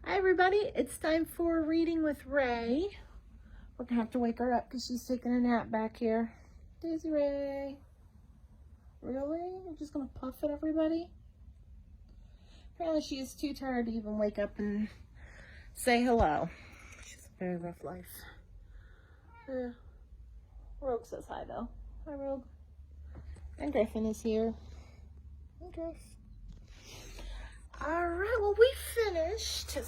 Hi everybody, it's time for reading with Ray. We're gonna have to wake her up because she's taking a nap back here. Daisy Ray. Really? You're just gonna puff at everybody? Apparently she is too tired to even wake up and say hello. She's a very rough life. Rogue says hi though. Hi Rogue. And Griffin is here. Hey Griff. Alright, well we finished.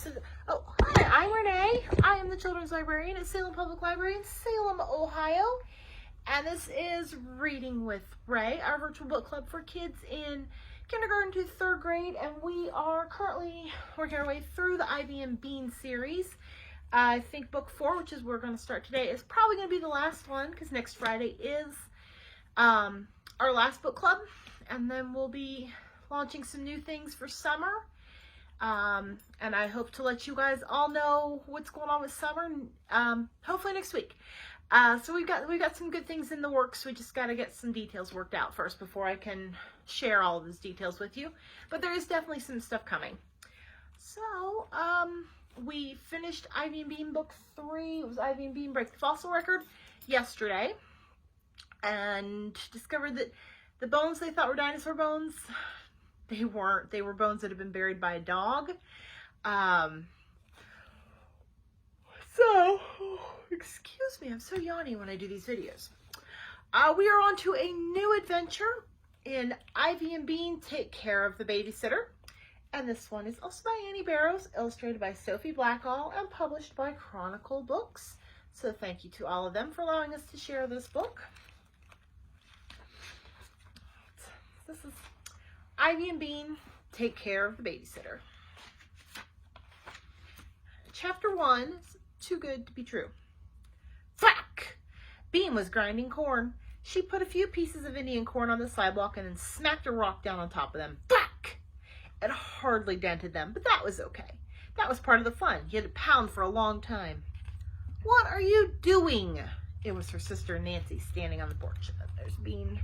Oh, hi, I'm Renee. I am the Children's Librarian at Salem Public Library in Salem, Ohio. And this is Reading with Ray, our virtual book club for kids in kindergarten to 3rd grade. And we are currently working our way through the Ivy and Bean series. I think book 4, which is where we're going to start today, is probably going to be the last one because next Friday is our last book club. And then we'll be launching some new things for summer, and I hope to let you guys all know what's going on with summer, hopefully next week. So we've got some good things in the works. We just got to get some details worked out first before I can share all of those details with you, but there is definitely some stuff coming. So we finished Ivy and Bean book 3. It was Ivy and Bean Break the Fossil Record yesterday, and discovered that the bones they thought were dinosaur bones, they weren't. They were bones that had been buried by a dog. So, excuse me, I'm so yawny when I do these videos. We are on to a new adventure in Ivy and Bean Take Care of the Babysitter. And this one is also by Annie Barrows, illustrated by Sophie Blackall, and published by Chronicle Books. So thank you to all of them for allowing us to share this book. This is Ivy and Bean Take Care of the Babysitter. Chapter 1 is too good to be true. Thwack! Bean was grinding corn. She put a few pieces of Indian corn on the sidewalk and then smacked a rock down on top of them. Thwack! It hardly dented them, but that was okay. That was part of the fun. You had to pound for a long time. What are you doing? It was her sister Nancy standing on the porch. There's Bean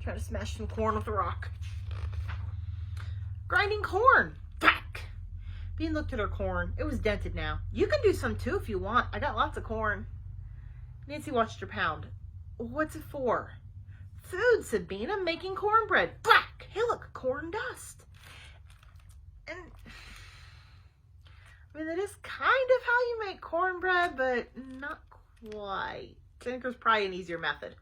trying to smash some corn with a rock. Grinding corn. Thwack! Bean looked at her corn. It was dented now. You can do some too if you want. I got lots of corn. Nancy watched her pound. What's it for? Food, said Bean. I'm making cornbread. Thwack! Hey, look, corn dust. And I mean, that is kind of how you make cornbread, but not quite. I think there's probably an easier method.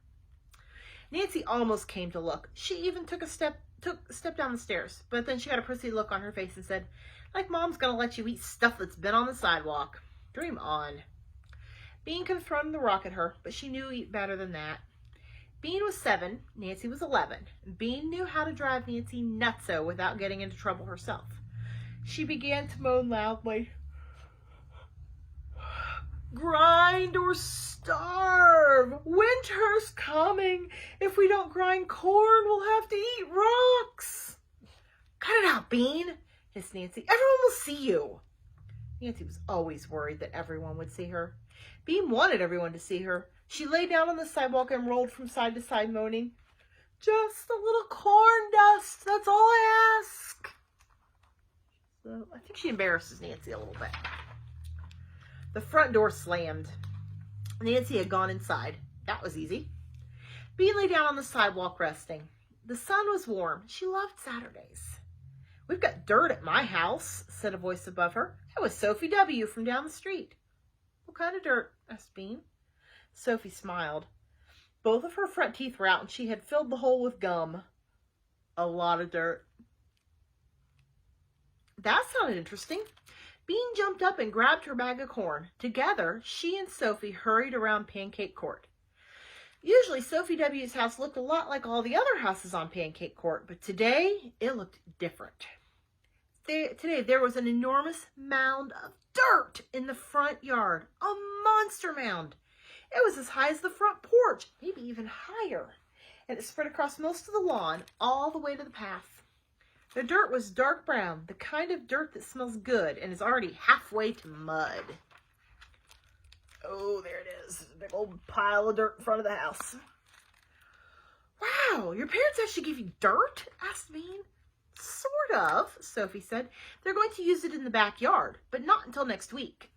Nancy almost came to look. She even took a step down the stairs, but then she got a prissy look on her face and said, like Mom's gonna let you eat stuff that's been on the sidewalk. Dream on. Bean confronted the rock at her, but she knew better than that. Bean was 7, Nancy was 11. Bean knew how to drive Nancy nutso without getting into trouble herself. She began to moan loudly. Grind or starve. Winter's coming. If we don't grind corn, we'll have to eat rocks. Cut it out, Bean, hissed Nancy. Everyone will see you. Nancy was always worried that everyone would see her. Bean wanted everyone to see her. She lay down on the sidewalk and rolled from side to side, moaning, just a little corn dust. That's all I ask. So I think she embarrasses Nancy a little bit. The front door slammed. Nancy had gone inside. That was easy. Bean lay down on the sidewalk resting. The sun was warm. She loved Saturdays. We've got dirt at my house, said a voice above her. That was Sophie W. from down the street. What kind of dirt? Asked Bean. Sophie smiled. Both of her front teeth were out and she had filled the hole with gum. A lot of dirt. That sounded interesting. Bean jumped up and grabbed her bag of corn. Together, she and Sophie hurried around Pancake Court. Usually, Sophie W.'s house looked a lot like all the other houses on Pancake Court, but today, it looked different. Today, there was an enormous mound of dirt in the front yard. A monster mound. It was as high as the front porch, maybe even higher. And it spread across most of the lawn, all the way to the path. The dirt was dark brown, the kind of dirt that smells good and is already halfway to mud. Oh, there it is. A big old pile of dirt in front of the house. Wow, your parents actually gave you dirt? Asked Bean. Sort of, Sophie said. They're going to use it in the backyard, but not until next week.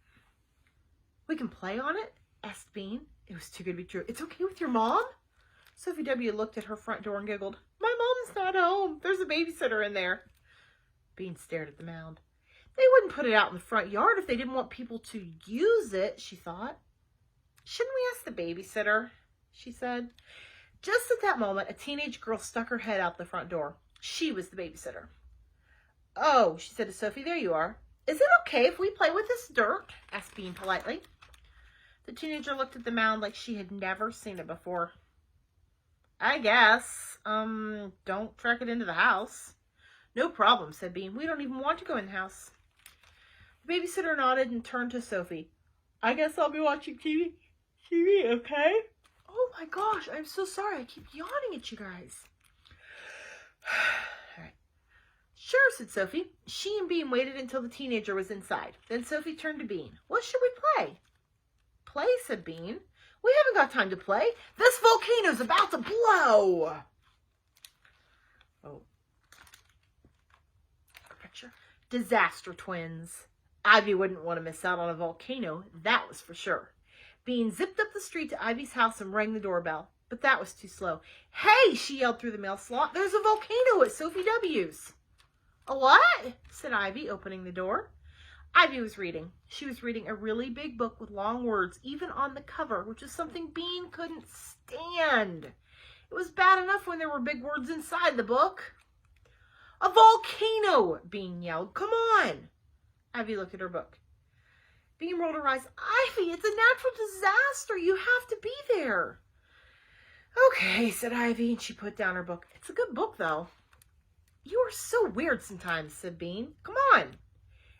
We can play on it? Asked Bean. It was too good to be true. It's okay with your mom? Sophie W. looked at her front door and giggled. My mom's not home. There's a babysitter in there. Bean stared at the mound. They wouldn't put it out in the front yard if they didn't want people to use it, she thought. Shouldn't we ask the babysitter? She said. Just at that moment, a teenage girl stuck her head out the front door. She was the babysitter. Oh, she said to Sophie, there you are. Is it okay if we play with this dirt? Asked Bean politely. The teenager looked at the mound like she had never seen it before. I guess. Don't track it into the house. No problem, said Bean. We don't even want to go in the house. The babysitter nodded and turned to Sophie. I guess I'll be watching TV, okay? Oh my gosh, I'm so sorry. I keep yawning at you guys. All right. Sure, said Sophie. She and Bean waited until the teenager was inside. Then Sophie turned to Bean. What should we play? Play, said Bean. We haven't got time to play. This volcano's about to blow. Oh. Picture. Disaster twins. Ivy wouldn't want to miss out on a volcano, that was for sure. Bean zipped up the street to Ivy's house and rang the doorbell. But that was too slow. Hey, she yelled through the mail slot. There's a volcano at Sophie W.'s. A what? Said Ivy, opening the door. Ivy was reading. She was reading a really big book with long words, even on the cover, which is something Bean couldn't stand. It was bad enough when there were big words inside the book. A volcano, Bean yelled. Come on. Ivy looked at her book. Bean rolled her eyes. Ivy, it's a natural disaster. You have to be there. Okay, said Ivy, and she put down her book. It's a good book, though. You are so weird sometimes, said Bean. Come on.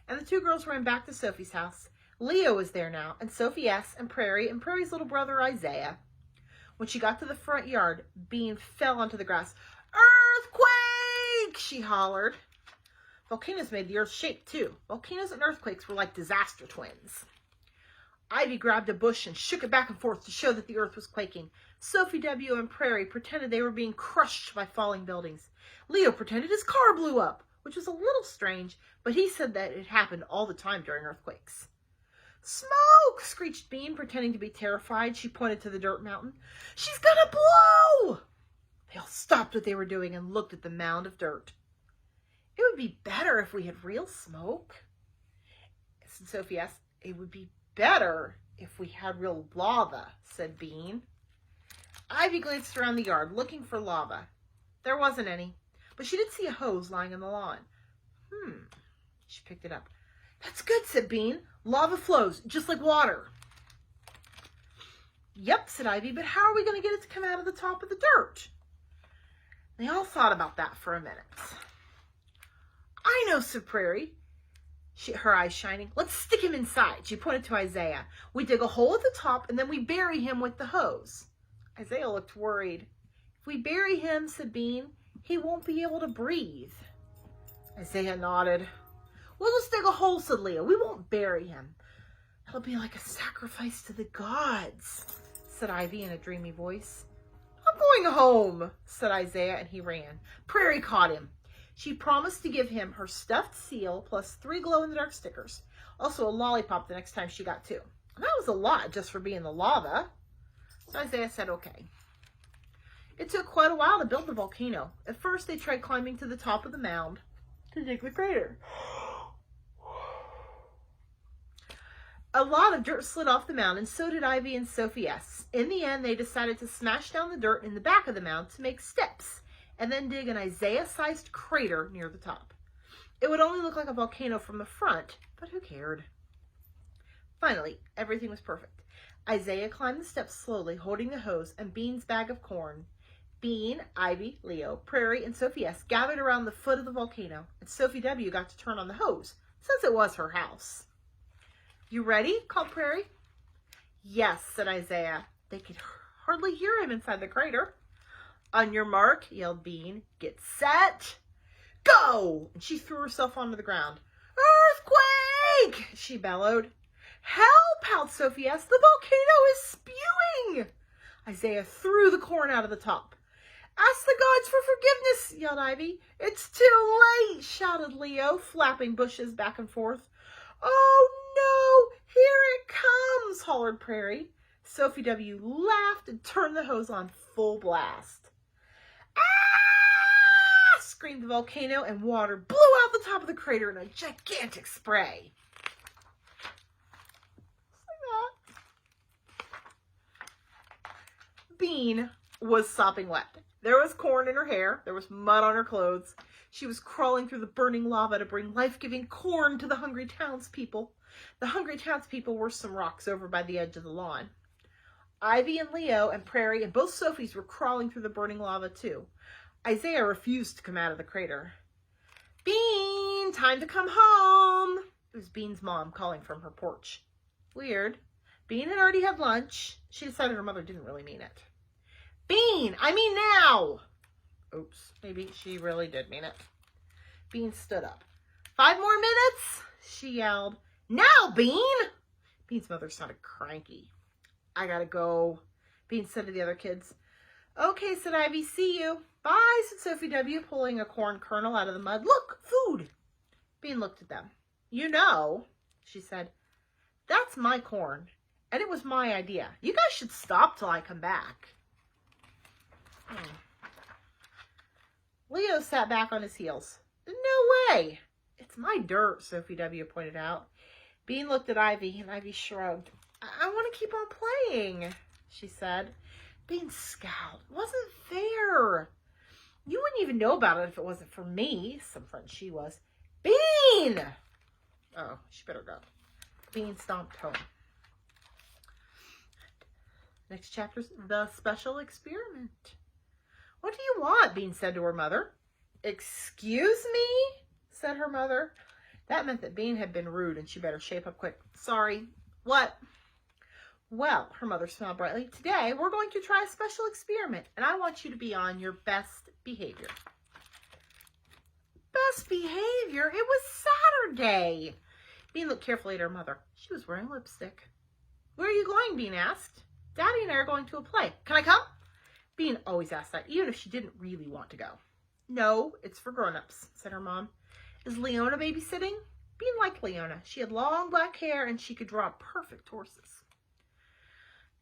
And the two girls ran back to Sophie's house. Leo was there now, and Sophie S., and Prairie's little brother Isaiah. When she got to the front yard, Bean fell onto the grass. Earthquake! She hollered. Volcanoes made the earth shake, too. Volcanoes and earthquakes were like disaster twins. Ivy grabbed a bush and shook it back and forth to show that the earth was quaking. Sophie W. and Prairie pretended they were being crushed by falling buildings. Leo pretended his car blew up, which was a little strange, but he said that it happened all the time during earthquakes. Smoke! Screeched Bean, pretending to be terrified. She pointed to the dirt mountain. She's gonna blow! They all stopped what they were doing and looked at the mound of dirt. It would be better if we had real smoke, said Sophie S. It would be better if we had real lava, said Bean. Ivy glanced around the yard, looking for lava. There wasn't any, but she did see a hose lying on the lawn. She picked it up. That's good, said Bean. Lava flows, just like water. Yep, said Ivy, but how are we going to get it to come out of the top of the dirt? They all thought about that for a minute. I know, said Prairie, her eyes shining. Let's stick him inside. She pointed to Isaiah. We dig a hole at the top, and then we bury him with the hose. Isaiah looked worried. If we bury him, said Bean, he won't be able to breathe. Isaiah nodded. We'll just dig a hole, said Leo. We won't bury him. It'll be like a sacrifice to the gods, said Ivy in a dreamy voice. I'm going home, said Isaiah, and he ran. Prairie caught him. She promised to give him her stuffed seal plus 3 glow-in-the-dark stickers. Also a lollipop the next time she got 2. And that was a lot just for being the lava. So Isaiah said, okay. It took quite a while to build the volcano. At first, they tried climbing to the top of the mound to dig the crater. A lot of dirt slid off the mound, and so did Ivy and Sophie S. In the end, they decided to smash down the dirt in the back of the mound to make steps, and then dig an Isaiah-sized crater near the top. It would only look like a volcano from the front, but who cared? Finally, everything was perfect. Isaiah climbed the steps slowly, holding the hose and Bean's bag of corn. Bean, Ivy, Leo, Prairie, and Sophie S. gathered around the foot of the volcano, and Sophie W. got to turn on the hose, since it was her house. You ready? Called Prairie. Yes, said Isaiah. They could hardly hear him inside the crater. On your mark, yelled Bean. Get set. Go! And she threw herself onto the ground. Earthquake! She bellowed. Help! Howled Sophie S. The volcano is spewing! Isaiah threw the corn out of the top. Ask the gods for forgiveness, yelled Ivy. It's too late, shouted Leo, flapping bushes back and forth. Oh no, here it comes, hollered Prairie. Sophie W. laughed and turned the hose on full blast. Ah! Screamed the volcano, and water blew out the top of the crater in a gigantic spray. Bean was sopping wet. There was corn in her hair. There was mud on her clothes. She was crawling through the burning lava to bring life-giving corn to the hungry townspeople. The hungry townspeople were some rocks over by the edge of the lawn. Ivy and Leo and Prairie and both Sophies were crawling through the burning lava too. Isaiah refused to come out of the crater. Bean, time to come home. It was Bean's mom calling from her porch. Weird. Bean had already had lunch. She decided her mother didn't really mean it. Bean, I mean now. Oops, maybe she really did mean it. Bean stood up. 5 more minutes, she yelled. Now, Bean. Bean's mother sounded cranky. I gotta go, Bean said to the other kids. Okay, said Ivy, see you. Bye, said Sophie W., pulling a corn kernel out of the mud. Look, food. Bean looked at them. You know, she said, that's my corn, and it was my idea. You guys should stop till I come back. Leo sat back on his heels. No way. It's my dirt, Sophie W. pointed out. Bean looked at Ivy, and Ivy shrugged. I want to keep on playing, she said. Bean scowled. It wasn't fair. You wouldn't even know about it if it wasn't for me, some friend she was. Bean! Oh, she better go. Bean stomped home. Next chapter's The Special Experiment. What do you want? Bean said to her mother. Excuse me? Said her mother. That meant that Bean had been rude and she better shape up quick. Sorry. What? Well, her mother smiled brightly. Today we're going to try a special experiment and I want you to be on your best behavior. Best behavior? It was Saturday. Bean looked carefully at her mother. She was wearing lipstick. Where are you going? Bean asked. Daddy and I are going to a play. Can I come? Bean always asked that, even if she didn't really want to go. No, it's for grown-ups, said her mom. Is Leona babysitting? Bean liked Leona. She had long black hair and she could draw perfect horses.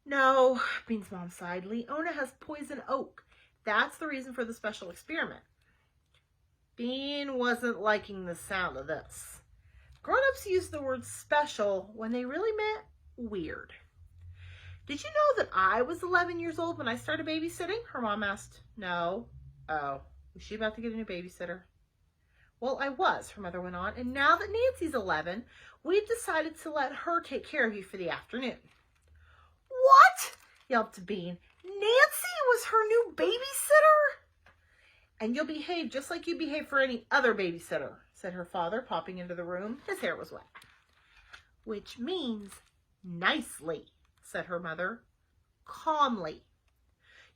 No, Bean's mom sighed. Leona has poison oak. That's the reason for the special experiment. Bean wasn't liking the sound of this. Grown-ups use the word special when they really meant weird. Did you know that I was 11 years old when I started babysitting? Her mom asked. No. Oh, was she about to get a new babysitter? Well, I was, her mother went on, and now that Nancy's 11, we've decided to let her take care of you for the afternoon. What? Yelped Bean. Nancy was her new babysitter? And you'll behave just like you behave for any other babysitter, said her father, popping into the room. His hair was wet. Which means nicely, said her mother, calmly.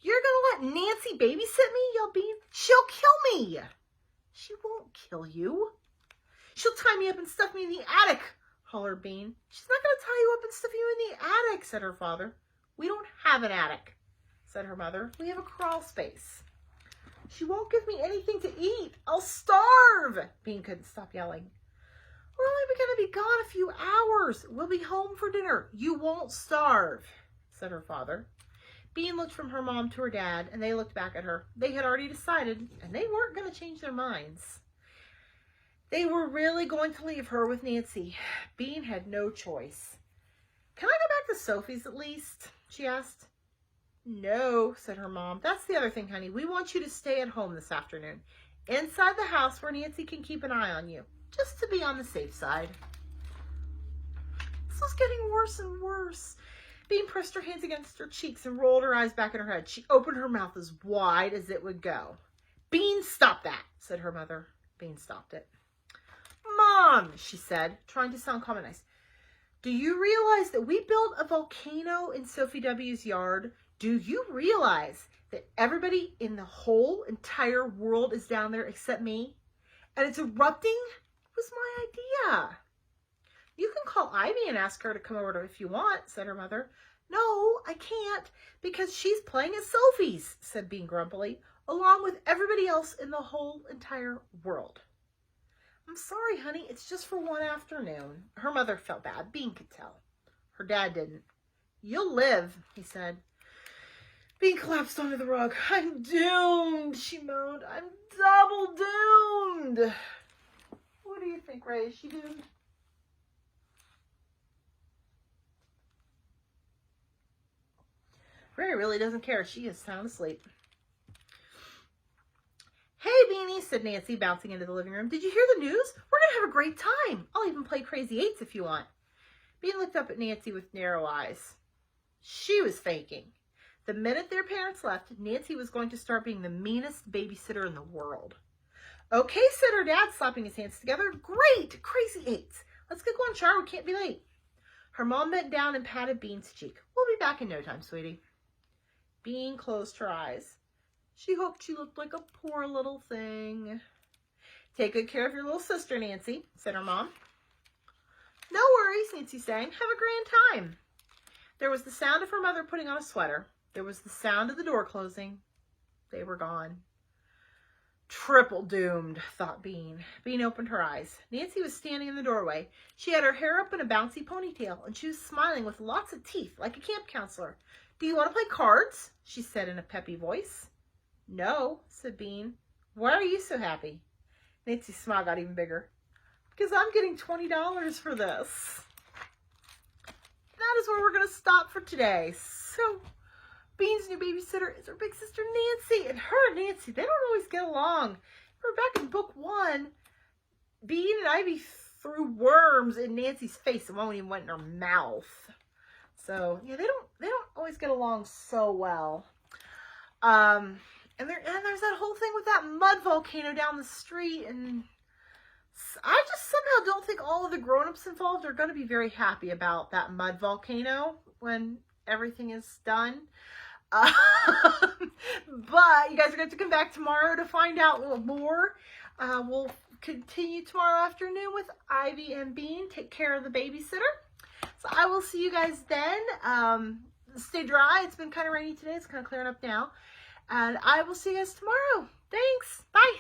You're going to let Nancy babysit me? Yelled Bean. She'll kill me. She won't kill you. She'll tie me up and stuff me in the attic, hollered Bean. She's not going to tie you up and stuff you in the attic, said her father. We don't have an attic, said her mother. We have a crawl space. She won't give me anything to eat. I'll starve. Bean couldn't stop yelling. We're only going to be gone a few hours. We'll be home for dinner. You won't starve, said her father. Bean looked from her mom to her dad, and they looked back at her. They had already decided, and they weren't going to change their minds. They were really going to leave her with Nancy. Bean had no choice. Can I go back to Sophie's at least? She asked. No, said her mom. That's the other thing, honey. We want you to stay at home this afternoon, inside the house where Nancy can keep an eye on you, just to be on the safe side. This was getting worse and worse. Bean pressed her hands against her cheeks and rolled her eyes back in her head. She opened her mouth as wide as it would go. Bean, stop that, said her mother. Bean stopped it. Mom, she said, trying to sound calm and nice. Do you realize that we built a volcano in Sophie W.'s yard? Do you realize that everybody in the whole entire world is down there except me? And it's erupting? It was my idea. You can call Ivy and ask her to come over if you want, said her mother. No, I can't, because she's playing at Sophie's, said Bean grumpily. along with everybody else in the whole entire world. I'm sorry, honey, it's just for one afternoon. Her mother felt bad. Bean could tell. Her dad didn't. You'll live, he said. Bean collapsed onto the rug. I'm doomed, she moaned. I'm double doomed. What do you think, Ray? Is she doomed? Ray really doesn't care. She is sound asleep. Hey, Beanie, said Nancy, bouncing into the living room. Did you hear the news? We're going to have a great time. I'll even play Crazy Eights if you want. Bean looked up at Nancy with narrow eyes. She was faking. The minute their parents left, Nancy was going to start being the meanest babysitter in the world. Okay, said her dad, slapping his hands together. Great! Crazy Eights. Let's get going, Char. We can't be late. Her mom bent down and patted Bean's cheek. We'll be back in no time, sweetie. Bean closed her eyes. She hoped she looked like a poor little thing. Take good care of your little sister, Nancy, said her mom. No worries, Nancy sang. Have a grand time. There was the sound of her mother putting on a sweater. There was the sound of the door closing. They were gone. Triple doomed, thought Bean. Bean opened her eyes. Nancy was standing in the doorway. She had her hair up in a bouncy ponytail, and she was smiling with lots of teeth, like a camp counselor. Do you want to play cards? She said in a peppy voice. No, said Bean. Why are you so happy? Nancy's smile got even bigger. Because I'm getting $20 for this. That is where we're going to stop for today. So, Bean's new babysitter is her big sister Nancy. And her and Nancy, they don't always get along. We're back in book 1. Bean and Ivy threw worms in Nancy's face and one even went in her mouth. So, yeah, they don't always get along so well. And there's that whole thing with that mud volcano down the street, and I just somehow don't think all of the grown-ups involved are going to be very happy about that mud volcano when everything is done. But you guys are going to come back tomorrow to find out a little more. We'll continue tomorrow afternoon with Ivy and Bean. Take care of the babysitter. So I will see you guys then. Stay dry. It's been kind of rainy today. It's kind of clearing up now. And I will see you guys tomorrow. Thanks. Bye.